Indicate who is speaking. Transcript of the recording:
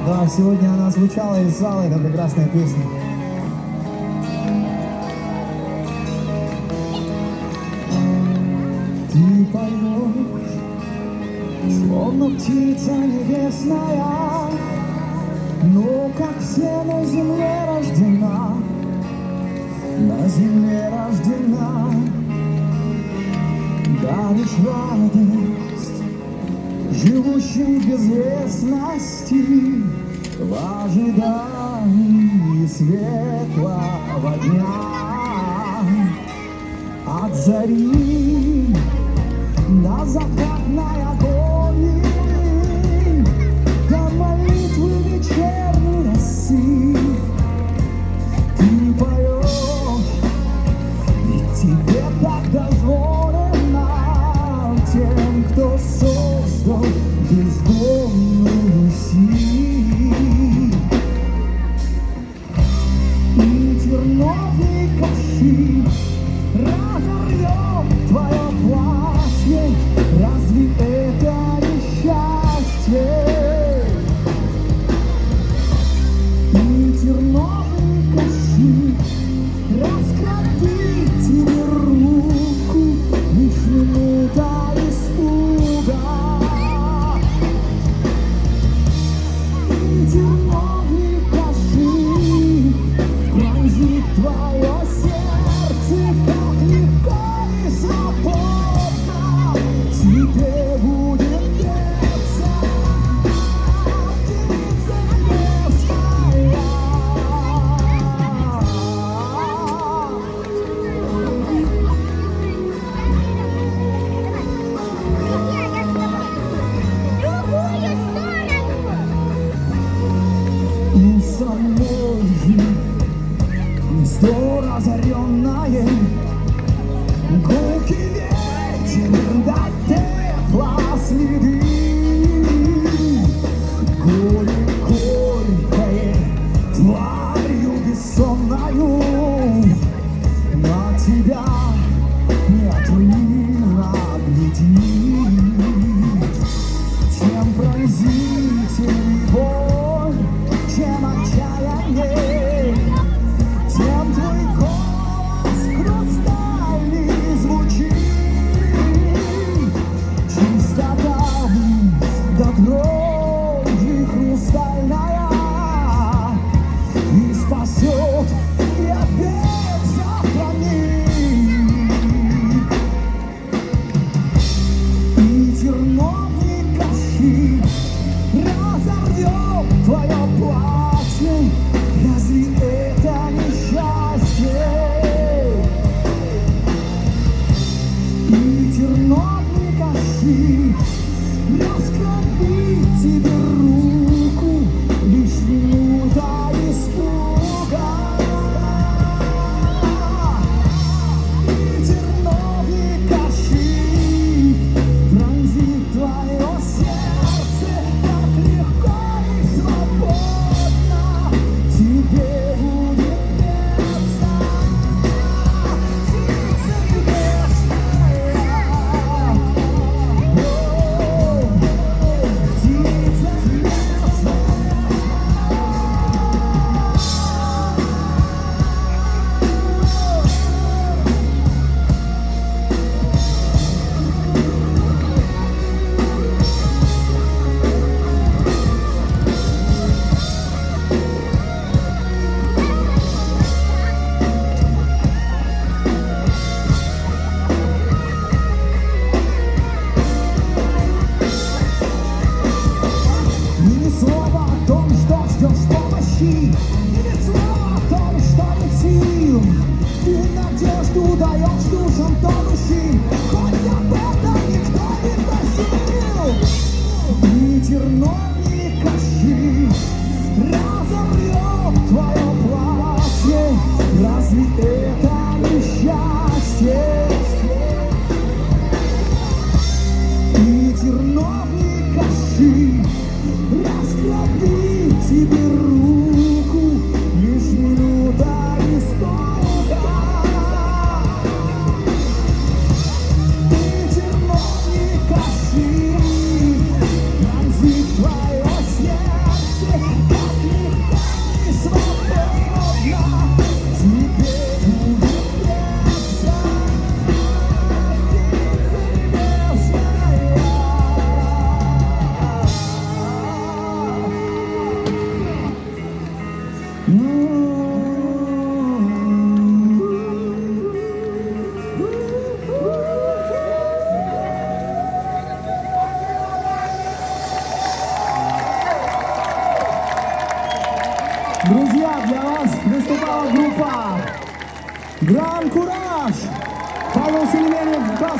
Speaker 1: Да, сегодня она звучала из зала, это прекрасная песня. Ты поешь, словно птица небесная, но как все на земле рождена, на земле рождена. Даришь радость, живущим в безвестности, в ожидании светлого дня. От зари до закатной агонии, до молитвы вечерней росы. Ты поешь, ведь тебе так дозволено, тем, кто создал бездомную силь. И терновник каши разорвет твое платье, разве это не счастье? И терновник каши раскроит тебе руку, лишь минута испуга. И терновник каши пронзит твое сердце, как легко и свободно тебе будет петься птица небесная. И со мной гнездо разоренное, гулкий ветер до тепла следы. Горе горькое тварью бессонною на тебя неотрывно глядит. Чем пронзительней боль, чем отчаяние, тем твой голос хрустальный звучит. Чистота до дрожи хрустальная и спасет, и опять сохранит. И терновник каши разорвет твое платье, разве это не счастье? И терновник каши раскроит тебе руку, лишь минута испуга. И терновник каши пронзит твое сердце, как легко и свободно тебе будет петься птица небесная. Птица небесная. И ни слова о том, что ждешь помощи, и ни слова о том, что нет сил. Ты надежду даешь душам тонущим, хоть об этом никто не просил. И терновник каши разорвет твое платье, разве это не счастье? И терновник каши раскроит тебе руку, лишь минута испуга. И терновник каши пронзит твое сердце, Друзья, для вас выступала группа Гран Кураж. Павел Селименев, Баски.